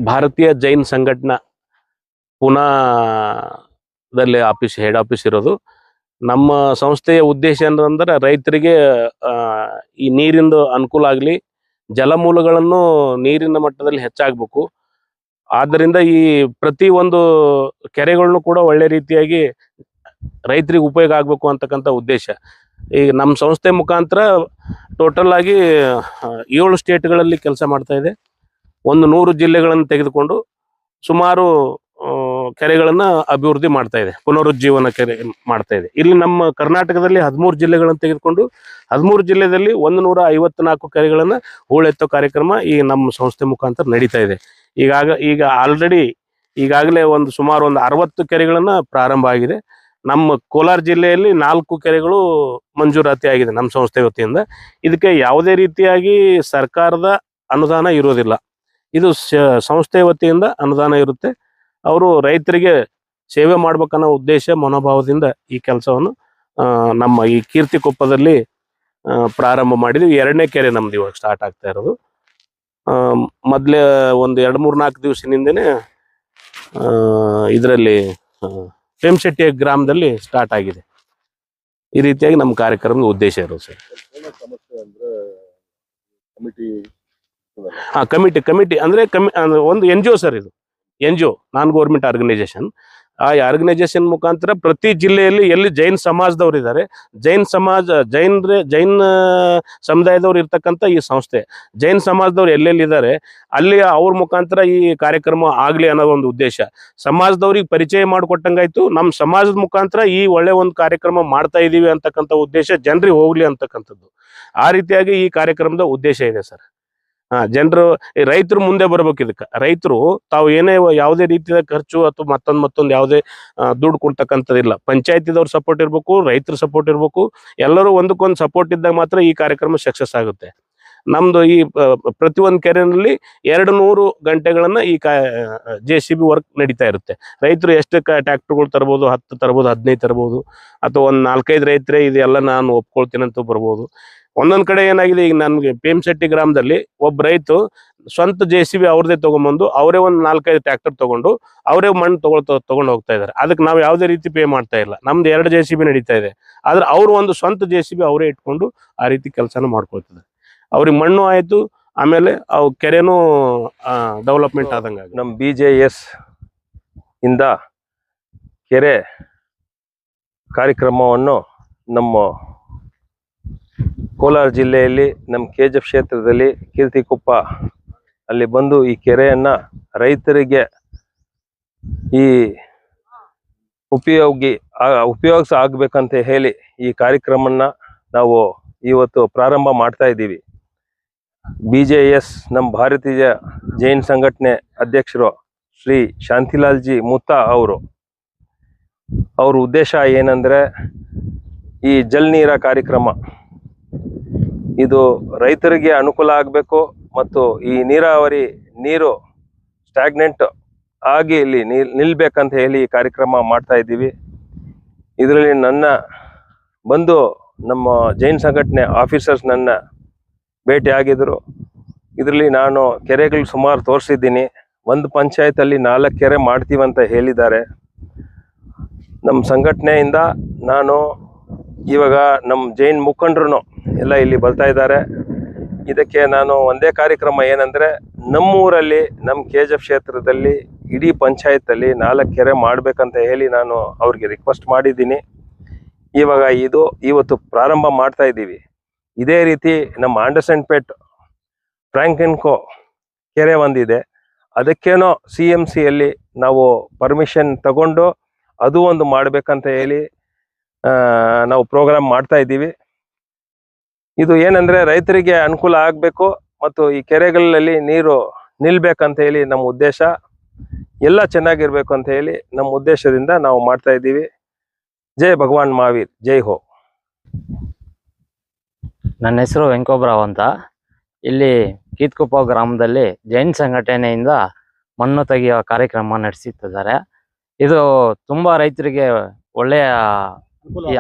ಭಾರತೀಯ ಜೈನ್ ಸಂಘಟನಾ ಪೂನಾದಲ್ಲಿ head office ಇರೋದು. ನಮ್ಮ ಸಂಸ್ಥೆಯ ಉದ್ದೇಶ ಏನಂದ್ರೆ ರೈತರಿಗೆ ಈ ನೀರಿಂದ ಅನುಕೂಲ ಆಗಲಿ, ಜಲಮೂಲಗಳನ್ನು ನೀರಿನ ಮಟ್ಟದಲ್ಲಿ ಹೆಚ್ಚಾಗಬೇಕು. ಆದ್ದರಿಂದ ಈ ಪ್ರತಿ ಒಂದು ಕೆರೆಗಳನ್ನು ಕೂಡ ಒಳ್ಳೆ ರೀತಿಯಾಗಿ ರೈತರಿಗೆ ಉಪಯೋಗ ಆಗಬೇಕು ಅಂತಕ್ಕಂಥ ಉದ್ದೇಶ. ಈಗ ನಮ್ಮ ಸಂಸ್ಥೆ ಮುಖಾಂತರ ಟೋಟಲ್ ಆಗಿ 7 ಸ್ಟೇಟ್ಗಳಲ್ಲಿ ಕೆಲಸ ಮಾಡ್ತಾ ಇದೆ. 100 ಜಿಲ್ಲೆಗಳನ್ನು ತೆಗೆದುಕೊಂಡು ಸುಮಾರು ಕೆರೆಗಳನ್ನು ಅಭಿವೃದ್ಧಿ ಮಾಡ್ತಾ ಇದೆ, ಪುನರುಜ್ಜೀವನ ಕೆರೆ ಮಾಡ್ತಾ ಇದೆ. ಇಲ್ಲಿ ನಮ್ಮ ಕರ್ನಾಟಕದಲ್ಲಿ 13 ಜಿಲ್ಲೆಗಳನ್ನು ತೆಗೆದುಕೊಂಡು 13 ಜಿಲ್ಲೆಯಲ್ಲಿ 154 ಕೆರೆಗಳನ್ನು ಹೂಳೆತ್ತೋ ಕಾರ್ಯಕ್ರಮ ಈ ನಮ್ಮ ಸಂಸ್ಥೆ ಮುಖಾಂತರ ನಡೀತಾ ಇದೆ. ಈಗ ಆಲ್ರೆಡಿ ಈಗಾಗಲೇ ಸುಮಾರು 60 ಕೆರೆಗಳನ್ನು ಪ್ರಾರಂಭ ಆಗಿದೆ. ನಮ್ಮ ಕೋಲಾರ ಜಿಲ್ಲೆಯಲ್ಲಿ 4 ಕೆರೆಗಳು ಮಂಜೂರಾತಿ ಆಗಿದೆ ನಮ್ಮ ಸಂಸ್ಥೆ ವತಿಯಿಂದ. ಇದಕ್ಕೆ ಯಾವುದೇ ರೀತಿಯಾಗಿ ಸರ್ಕಾರದ ಅನುದಾನ ಇರೋದಿಲ್ಲ, ಇದು ಸಂಸ್ಥೆ ವತಿಯಿಂದ ಅನುದಾನ ಇರುತ್ತೆ. ಅವರು ರೈತರಿಗೆ ಸೇವೆ ಮಾಡ್ಬೇಕನ್ನೋ ಉದ್ದೇಶ ಮನೋಭಾವದಿಂದ ಈ ಕೆಲಸವನ್ನು ನಮ್ಮ ಈ ಕೀರ್ತಿಕೊಪ್ಪದಲ್ಲಿ ಪ್ರಾರಂಭ ಮಾಡಿದ್ವಿ. 2ನೇ ಕೆರೆ ನಮ್ದು ಇವಾಗ ಸ್ಟಾರ್ಟ್ ಆಗ್ತಾ ಇರೋದು. ಮೊದಲೇ 2-3-4 ದಿವಸದಿಂದನೇ ಇದರಲ್ಲಿ ಪೇಮಶೆಟ್ಟಿ ಗ್ರಾಮದಲ್ಲಿ ಸ್ಟಾರ್ಟ್ ಆಗಿದೆ. ಈ ರೀತಿಯಾಗಿ ನಮ್ಮ ಕಾರ್ಯಕ್ರಮದ ಉದ್ದೇಶ ಇರೋದು ಸರ್. ಕಮಿಟಿ ಅಂದ್ರೆ ಒಂದು NGO ಸರ್. ಇದು NGO, ನಾನ್ ಗೌರ್ಮೆಂಟ್ ಆರ್ಗನೈಸೇಷನ್. ಆ ಆರ್ಗನೈಸೇಷನ್ ಮುಖಾಂತರ ಪ್ರತಿ ಜಿಲ್ಲೆಯಲ್ಲಿ ಎಲ್ಲಿ ಜೈನ್ ಸಮಾಜದವ್ರು ಇದ್ದಾರೆ, ಜೈನ್ ಸಮುದಾಯದವ್ರು ಇರ್ತಕ್ಕಂಥ ಈ ಸಂಸ್ಥೆ, ಜೈನ್ ಸಮಾಜದವ್ರು ಎಲ್ಲೆಲ್ಲಿದ್ದಾರೆ ಅಲ್ಲಿ ಅವ್ರ ಮುಖಾಂತರ ಈ ಕಾರ್ಯಕ್ರಮ ಆಗಲಿ ಅನ್ನೋ ಒಂದು ಉದ್ದೇಶ. ಸಮಾಜದವ್ರಿಗೆ ಪರಿಚಯ ಮಾಡಿಕೊಟ್ಟಂಗಾಯ್ತು, ನಮ್ಮ ಸಮಾಜದ ಮುಖಾಂತರ ಈ ಒಳ್ಳೆ ಒಂದು ಕಾರ್ಯಕ್ರಮ ಮಾಡ್ತಾ ಇದ್ದೀವಿ ಅಂತಕ್ಕಂಥ ಉದ್ದೇಶ ಜನರಿಗೆ ಹೋಗ್ಲಿ ಅಂತಕ್ಕಂಥದ್ದು. ಆ ರೀತಿಯಾಗಿ ಈ ಕಾರ್ಯಕ್ರಮದ ಉದ್ದೇಶ ಇದೆ ಸರ್. ಜನರು, ರೈತರು ಮುಂದೆ ಬರ್ಬೇಕು. ಇದಕ್ಕೆ ರೈತರು ತಾವು ಯಾವುದೇ ರೀತಿಯ ಖರ್ಚು ಅಥವಾ ಮತ್ತೊಂದು ಯಾವುದೇ ದುಡ್ಡು ಕೊಡ್ತಕ್ಕಂಥದ್ದಿಲ್ಲ. ಪಂಚಾಯತಿದವ್ರ ಸಪೋರ್ಟ್ ಇರಬೇಕು, ರೈತರ ಸಪೋರ್ಟ್ ಇರಬೇಕು. ಎಲ್ಲರೂ ಒಂದಕ್ಕೊಂದು ಸಪೋರ್ಟ್ ಇದ್ದಾಗ ಮಾತ್ರ ಈ ಕಾರ್ಯಕ್ರಮ ಸಕ್ಸಸ್ ಆಗುತ್ತೆ. ನಮ್ದು ಈ ಪ್ರತಿಯೊಂದು ಕೆರೆಯಲ್ಲಿ 200 ಗಂಟೆಗಳನ್ನ ಈ JCB ವರ್ಕ್ ನಡೀತಾ ಇರುತ್ತೆ. ರೈತರು ಎಷ್ಟು ಟ್ರ್ಯಾಕ್ಟರ್ಗಳು ತರ್ಬೋದು, 10 ತರ್ಬೋದು, 15 ತರ್ಬೋದು, ಅಥವಾ ಒಂದು 4-5 ರೈತರೇ ಇದೆಲ್ಲ ನಾನು ಒಪ್ಕೊಳ್ತೀನಿ ಅಂತ ಬರ್ಬೋದು. ಒಂದೊಂದ್ ಕಡೆ ಏನಾಗಿದೆ, ಈಗ ನನ್ಗೆ ಪೇಮಶೆಟ್ಟಿ ಗ್ರಾಮದಲ್ಲಿ ಒಬ್ಬ ರೈತ ಸ್ವಂತ JCB ಅವ್ರದೇ ತಗೊಂಡ್ಬಂದು ಅವರೇ ಒಂದು 4-5 ಟ್ರ್ಯಾಕ್ಟರ್ ತಗೊಂಡು ಅವರೇ ಮಣ್ಣು ತಗೊಂಡು ಹೋಗ್ತಾ ಇದ್ದಾರೆ. ಅದಕ್ಕೆ ನಾವು ಯಾವುದೇ ರೀತಿ ಪೇ ಮಾಡ್ತಾ ಇಲ್ಲ. ನಮ್ದು 2 JCB ನಡೀತಾ ಇದೆ. ಆದ್ರೆ ಅವ್ರು ಒಂದು ಸ್ವಂತ JCB ಅವರೇ ಇಟ್ಕೊಂಡು ಆ ರೀತಿ ಕೆಲಸನ ಮಾಡ್ಕೊಳ್ತಿದ್ದಾರೆ. ಅವ್ರಿಗೆ ಮಣ್ಣು ಆಯ್ತು, ಆಮೇಲೆ ಅವು ಕೆರೆನೂ ಡೆವಲಪ್ಮೆಂಟ್ ಆದಂಗ. ನಮ್ಮ BJS ಇಂದ ಕೆರೆ ಕಾರ್ಯಕ್ರಮವನ್ನು ನಮ್ಮ ಕೋಲಾರ ಜಿಲ್ಲೆಯಲ್ಲಿ ನಮ್ಮ KGF ಕ್ಷೇತ್ರದಲ್ಲಿ ಕೀರ್ತಿಕೊಪ್ಪ ಅಲ್ಲಿ ಬಂದು ಈ ಕೆರೆಯನ್ನ ರೈತರಿಗೆ ಈ ಉಪಯೋಗಿಸ ಆಗ್ಬೇಕಂತ ಹೇಳಿ ಈ ಕಾರ್ಯಕ್ರಮನ ನಾವು ಇವತ್ತು ಪ್ರಾರಂಭ ಮಾಡ್ತಾ ಇದ್ದೀವಿ. BJS ನಮ್ಮ ಭಾರತೀಯ ಜೈನ್ ಸಂಘಟನೆ ಅಧ್ಯಕ್ಷರು ಶ್ರೀ ಶಾಂತಿಲಾಲ್ ಜಿ ಮುತ್ತಾ ಅವ್ರ ಉದ್ದೇಶ ಏನಂದ್ರೆ, ಈ ಜಲ್ ನೀರ ಕಾರ್ಯಕ್ರಮ ಇದು ರೈತರಿಗೆ ಅನುಕೂಲ ಆಗಬೇಕು ಮತ್ತು ಈ ನೀರಾವರಿ ನೀರು ಸ್ಟಾಗ್ನೆಂಟ್ ಆಗಿ ಇಲ್ಲಿ ನಿಲ್ಬೇಕಂತ ಹೇಳಿ ಈ ಕಾರ್ಯಕ್ರಮ ಮಾಡ್ತಾ ಇದ್ದೀವಿ. ಇದರಲ್ಲಿ ನಮ್ಮ ಜೈನ್ ಸಂಘಟನೆ ಆಫೀಸರ್ಸ್ ನನ್ನ ಭೇಟಿ ಆಗಿದ್ರು. ಇದರಲ್ಲಿ ನಾನು ಕೆರೆಗಳು ಸುಮಾರು ತೋರಿಸಿದ್ದೀನಿ. ಒಂದು ಪಂಚಾಯತಲ್ಲಿ 4 ಕೆರೆ ಮಾಡ್ತೀವಂತ ಹೇಳಿದ್ದಾರೆ. ನಮ್ಮ ಸಂಘಟನೆಯಿಂದ ನಾನು ಇವಾಗ ನಮ್ಮ ಜೈನ್ ಮುಖಂಡರು ಎಲ್ಲ ಇಲ್ಲಿ ಬರ್ತಾ ಇದ್ದಾರೆ. ಇದಕ್ಕೆ ನಾನು ಒಂದೇ ಕಾರ್ಯಕ್ರಮ ಏನಂದರೆ, ನಮ್ಮೂರಲ್ಲಿ ನಮ್ಮ KGF ಕ್ಷೇತ್ರದಲ್ಲಿ ಇಡೀ ಪಂಚಾಯತಲ್ಲಿ 4 ಕೆರೆ ಮಾಡಬೇಕಂತ ಹೇಳಿ ನಾನು ಅವ್ರಿಗೆ ರಿಕ್ವೆಸ್ಟ್ ಮಾಡಿದ್ದೀನಿ. ಇವಾಗ ಇವತ್ತು ಪ್ರಾರಂಭ ಮಾಡ್ತಾ ಇದ್ದೀವಿ. ಇದೇ ರೀತಿ ನಮ್ಮ ಆಂಡರ್ಸನ್ಪೇಟ್ ಫ್ರಾಂಕಿನ್ಕೋ ಕೆರೆ ಒಂದಿದೆ, ಅದಕ್ಕೇನೋ CMCಯಲ್ಲಿ ನಾವು ಪರ್ಮಿಷನ್ ತಗೊಂಡು ಅದು ಒಂದು ಮಾಡಬೇಕಂತ ಹೇಳಿ ನಾವು ಪ್ರೋಗ್ರಾಮ್ ಮಾಡ್ತಾ ಇದ್ದೀವಿ. ಇದು ಏನಂದ್ರೆ ರೈತರಿಗೆ ಅನುಕೂಲ ಆಗಬೇಕು ಮತ್ತು ಈ ಕೆರೆಗಳಲ್ಲಿ ನೀರು ನಿಲ್ಬೇಕಂತ ಹೇಳಿ ನಮ್ಮ ಉದ್ದೇಶ. ಎಲ್ಲ ಚೆನ್ನಾಗಿರ್ಬೇಕು ಅಂತ ಹೇಳಿ ನಮ್ಮ ಉದ್ದೇಶದಿಂದ ನಾವು ಮಾಡ್ತಾ ಇದ್ದೀವಿ. ಜೈ ಭಗವಾನ್ ಮಹಾವೀರ್, ಜೈ ಹೋ. ನನ್ನ ಹೆಸರು ವೆಂಕೋಬ್ರಾವ್ ಅಂತ. ಇಲ್ಲಿ ಕೀರ್ತಿಕೊಪ್ಪ ಗ್ರಾಮದಲ್ಲಿ ಜೈನ್ ಸಂಘಟನೆಯಿಂದ ಮಣ್ಣು ತೆಗೆಯುವ ಕಾರ್ಯಕ್ರಮ ನಡೆಸುತ್ತಿದ್ದಾರೆ. ಇದು ತುಂಬಾ ರೈತರಿಗೆ ಒಳ್ಳೆಯ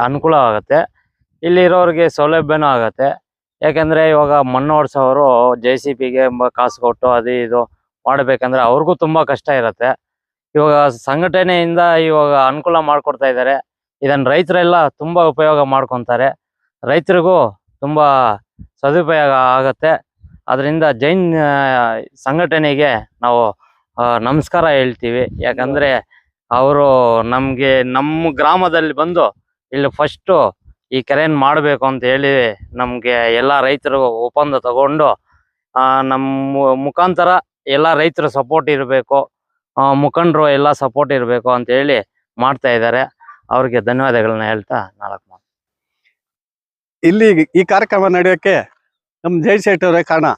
ಅನುಕೂಲ ಆಗುತ್ತೆ. ಇಲ್ಲಿರೋರಿಗೆ ಸೌಲಭ್ಯನೂ ಆಗತ್ತೆ. ಯಾಕಂದ್ರೆ ಇವಾಗ ಮಣ್ಣು ಓಡಿಸೋರು JCBಗೆ ಕಾಸು ಕೊಟ್ಟು ಅದು ಇದು ಮಾಡಬೇಕಂದ್ರೆ ಅವ್ರಿಗೂ ತುಂಬಾ ಕಷ್ಟ ಇರುತ್ತೆ. ಇವಾಗ ಸಂಘಟನೆಯಿಂದ ಇವಾಗ ಅನುಕೂಲ ಮಾಡ್ಕೊಡ್ತಾ ಇದ್ದಾರೆ. ಇದನ್ನ ರೈತರೆಲ್ಲ ತುಂಬಾ ಉಪಯೋಗ ಮಾಡ್ಕೊಂತಾರೆ. ರೈತರಿಗೂ ತುಂಬಾ ಸದುಪಯೋಗ ಆಗತ್ತೆ. ಅದರಿಂದ ಜೈನ್ ಸಂಘಟನೆಗೆ ನಾವು ನಮಸ್ಕಾರ ಹೇಳ್ತೀವಿ. ಯಾಕಂದ್ರೆ ಅವರು ನಮ್ಗೆ ನಮ್ಮ ಗ್ರಾಮದಲ್ಲಿ ಬಂದು ಇಲ್ಲಿ ಫಸ್ಟ್ ಈ ಕೆರೆಯನ್ನು ಮಾಡಬೇಕು ಅಂತ ಹೇಳಿ ನಮ್ಗೆ ಎಲ್ಲಾ ರೈತರು ಒಪ್ಪಂದ ತಗೊಂಡು ನಮ್ಮ ಮುಖಾಂತರ ಎಲ್ಲಾ ರೈತರ ಸಪೋರ್ಟ್ ಇರಬೇಕು, ಮುಖಂಡರು ಎಲ್ಲಾ ಸಪೋರ್ಟ್ ಇರಬೇಕು ಅಂತ ಹೇಳಿ ಮಾಡ್ತಾ ಇದ್ದಾರೆ. ಅವ್ರಿಗೆ ಧನ್ಯವಾದಗಳನ್ನ ಹೇಳ್ತಾ 4 ಮಾತು. ಇಲ್ಲಿ ಈ ಕಾರ್ಯಕ್ರಮ ನಡೆಯೋಕ್ಕೆ ನಮ್ಮ ಜೈನ್ ಶೆಟ್ಟಿ ಅವರೇ ಕಾರಣ.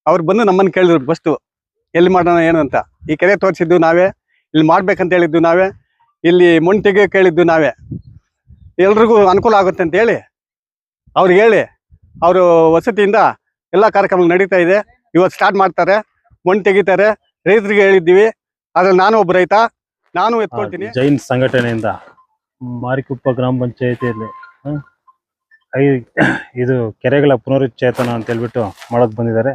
ಅವ್ರು ಬಂದು ನಮ್ಮನ್ನು ಕೇಳಿದ್ರು ಫಸ್ಟು ಎಲ್ಲಿ ಮಾಡೋಣ ಏನು ಅಂತ. ಈ ಕೆರೆ ತೋರಿಸಿದ್ದು ನಾವೇ, ಇಲ್ಲಿ ಮಾಡ್ಬೇಕಂತ ಹೇಳಿದ್ದು ನಾವೇ, ಇಲ್ಲಿ ಮೊಂಟಿಗೆ ಕೇಳಿದ್ದು ನಾವೇ. ಎಲ್ರಿಗೂ ಅನುಕೂಲ ಆಗುತ್ತೆ ಅಂತ ಹೇಳಿ ಅವ್ರಿಗೆ ಹೇಳಿ ಅವರು ವಸತಿಯಿಂದ ಎಲ್ಲ ಕಾರ್ಯಕ್ರಮ ನಡೀತಾ ಇದೆ. ಇವತ್ತು ಸ್ಟಾರ್ಟ್ ಮಾಡ್ತಾರೆ, ಮೊಂಟು ತೆಗಿತಾರೆ. ರೈತರಿಗೆ ಹೇಳಿದ್ದೀವಿ, ಅದ್ರಲ್ಲಿ ನಾನು ಒಬ್ಬ ರೈತ, ನಾನು ಎತ್ಕೊಳ್ತೀನಿ. ಜೈನ್ ಸಂಘಟನೆಯಿಂದ ಮಾರಿಕುಪ್ಪ ಗ್ರಾಮ ಪಂಚಾಯತಿಯಲ್ಲಿ ಇದು ಕೆರೆಗಳ ಪುನರುಚ್ಚೇತನ ಅಂತ ಹೇಳ್ಬಿಟ್ಟು ಮಾಡೋದು ಬಂದಿದ್ದಾರೆ.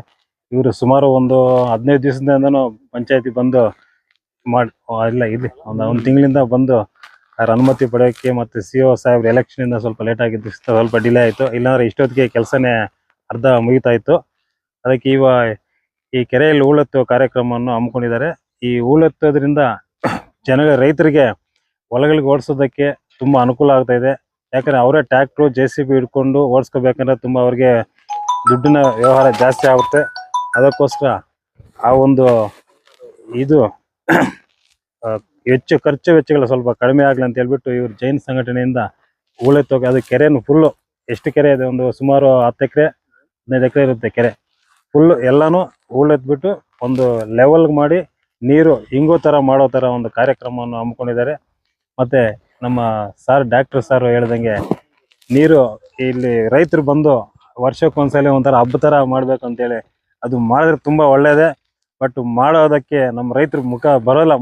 ಇವರು ಸುಮಾರು ಒಂದು 15 ದಿವಸದಿಂದನೂ ಪಂಚಾಯತಿ ಬಂದು ಇಲ್ಲ ಇಲ್ಲಿ ಒಂದು ತಿಂಗಳಿಂದ ಬಂದು ಅವ್ರ ಅನುಮತಿ ಪಡೆಯೋಕ್ಕೆ ಮತ್ತು CO ಸಾಹೇಬ್ರ ಎಲೆಕ್ಷನ್ ಇಂದ ಸ್ವಲ್ಪ ಲೇಟ್ ಆಗಿದ್ದು ಸ್ವಲ್ಪ ಡಿಲೇ ಆಯಿತು. ಇಲ್ಲಾಂದ್ರೆ ಇಷ್ಟೊತ್ತಿಗೆ ಕೆಲಸನೇ ಅರ್ಧ ಮುಗಿತಾ ಇತ್ತು. ಅದಕ್ಕೆ ಈ ಕೆರೆಯಲ್ಲಿ ಹೂಳೆತ್ತುವ ಕಾರ್ಯಕ್ರಮವನ್ನು ಹಮ್ಮಿಕೊಂಡಿದ್ದಾರೆ. ಈ ಹೂಳೆತ್ತೋದ್ರಿಂದ ರೈತರಿಗೆ ಹೊಲಗಳಿಗೆ ಓಡಿಸೋದಕ್ಕೆ ತುಂಬಾ ಅನುಕೂಲ ಆಗ್ತಾ ಇದೆ. ಯಾಕಂದ್ರೆ ಅವರೇ ಟ್ರ್ಯಾಕ್ಟ್ರು JCB ಹಿಡ್ಕೊಂಡು ಓಡಿಸ್ಕೋಬೇಕಂದ್ರೆ ತುಂಬಾ ಅವ್ರಿಗೆ ದುಡ್ಡಿನ ವ್ಯವಹಾರ ಜಾಸ್ತಿ ಆಗುತ್ತೆ. ಅದಕ್ಕೋಸ್ಕರ ಆ ಒಂದು ಇದು ಖರ್ಚು ವೆಚ್ಚಗಳು ಸ್ವಲ್ಪ ಕಡಿಮೆ ಆಗ್ಲಿ ಅಂತ ಹೇಳ್ಬಿಟ್ಟು ಇವರು ಜೈನ್ ಸಂಘಟನೆಯಿಂದ ಹೂಳೆತ್ತೋಕೆ ಅದು ಕೆರೆಯನ್ನು ಫುಲ್ಲು ಎಷ್ಟು ಕೆರೆ ಇದೆ, ಒಂದು ಸುಮಾರು 10 ಎಕರೆ 15 ಎಕರೆ ಇರುತ್ತೆ ಕೆರೆ ಫುಲ್ಲು ಎಲ್ಲಾನು ಹೂಳೆತ್ಬಿಟ್ಟು ಒಂದು ಲೆವೆಲ್ ಮಾಡಿ ನೀರು ಹಿಂಗೋ ತರ ಮಾಡೋ ತರ ಒಂದು ಕಾರ್ಯಕ್ರಮವನ್ನು ಹಮ್ಮಿಕೊಂಡಿದ್ದಾರೆ. ಮತ್ತೆ ನಮ್ಮ ಡಾಕ್ಟರ್ ಸಾರ್ ಹೇಳ್ದಂಗೆ ನೀರು ಇಲ್ಲಿ ರೈತರು ಬಂದು ವರ್ಷಕ್ಕೊಂದ್ಸಲಿ ಒಂಥರ ಹಬ್ಬ ತರ ಮಾಡ್ಬೇಕು ಅಂತೇಳಿ ಅದು ಮಾಡಿದ್ರೆ ತುಂಬಾ ಒಳ್ಳೇದೇ. ಬಟ್ ಮಾಡೋದಕ್ಕೆ ನಮ್ಮ ರೈತರ ಮುಖ ಬರೋಲ್ಲ,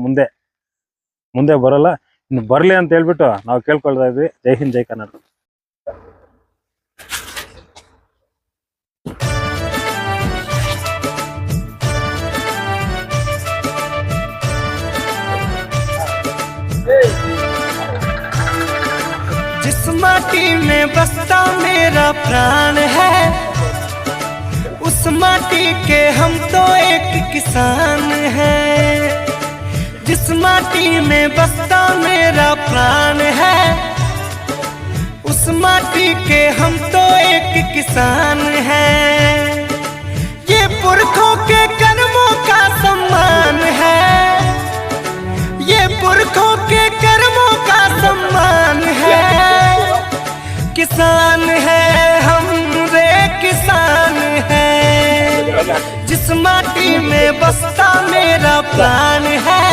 ಮುಂದೆ ಬರೋಲ್ಲ. ಇನ್ನು ಬರ್ಲಿ ಅಂತ ಹೇಳ್ಬಿಟ್ಟು ನಾವು ಕೇಳ್ಕೊಳ್ತಾ ಇದ್ವಿ. ಜೈ ಹಿಂದ್, ಜೈ ಕನ್ನಡ. जिस माटी में बसता मेरा प्राण है, उस माटी के हम तो एक किसान हैं। जिस माटी में बसता मेरा प्राण है, उस माटी के हम तो एक किसान हैं। ये पुरखों के कर्मों का सम्मान है, ये पुरखों के कर्मों का सम्मान है। किसान है हम रे किसान है, जिस माटी में बसता मेरा प्राण है,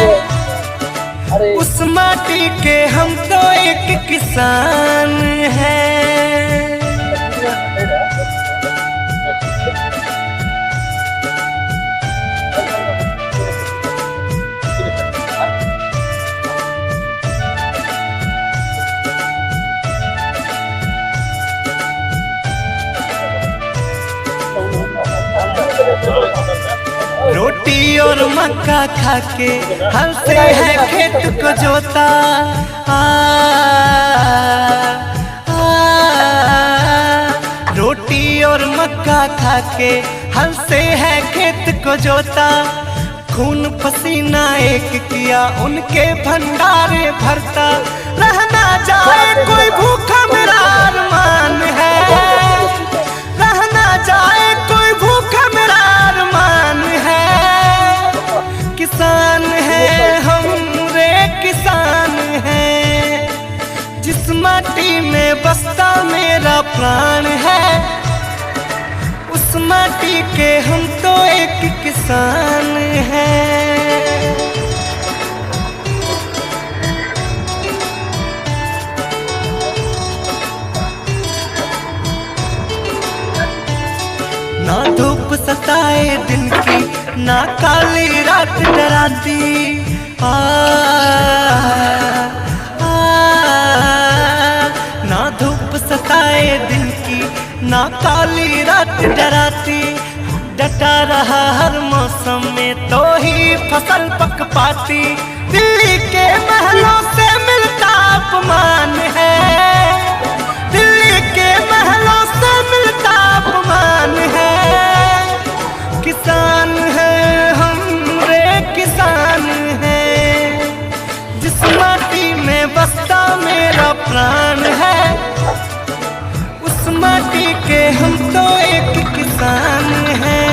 उस माटी के हम तो एक किसान है। रोटी और मक्का खाके हंसे है खेत को जोता, रोटी और मक्का खाके हंसे है खेत को जोता। खून पसीना एक किया उनके भंडारे भरता, रहना जाए कोई भूखा मेरा अरमान है, रहना जाए कोई भूखा मेरा अरमान है। किसान है हम रे किसान है, जिस माटी में बसता मेरा प्राण है, उस माटी के हम तो एक किसान हैं। ना धूप सताए दिन की, ना काली रात डराती, ना धूप सताए दिन की, ना काली रात डराती। डटा रहा हर मौसम में तो ही फसल पक पाती। दिल्ली के महलों से मिलता अपमान है, दिल्ली के महलों से मिलता अपमान है। किसान है हम रे किसान है, जिस माटी में बसता मेरा प्राण है, उस माटी के हम तो एक किसान हैं।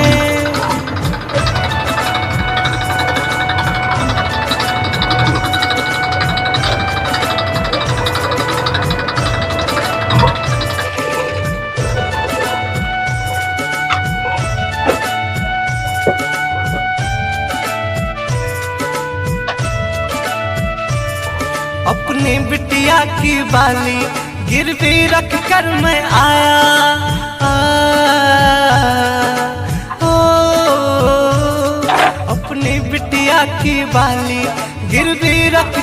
अपनी बिटिया की बाली गिरवी रख कर मैं आया, अपनी बिटिया की बाली गिरवी रख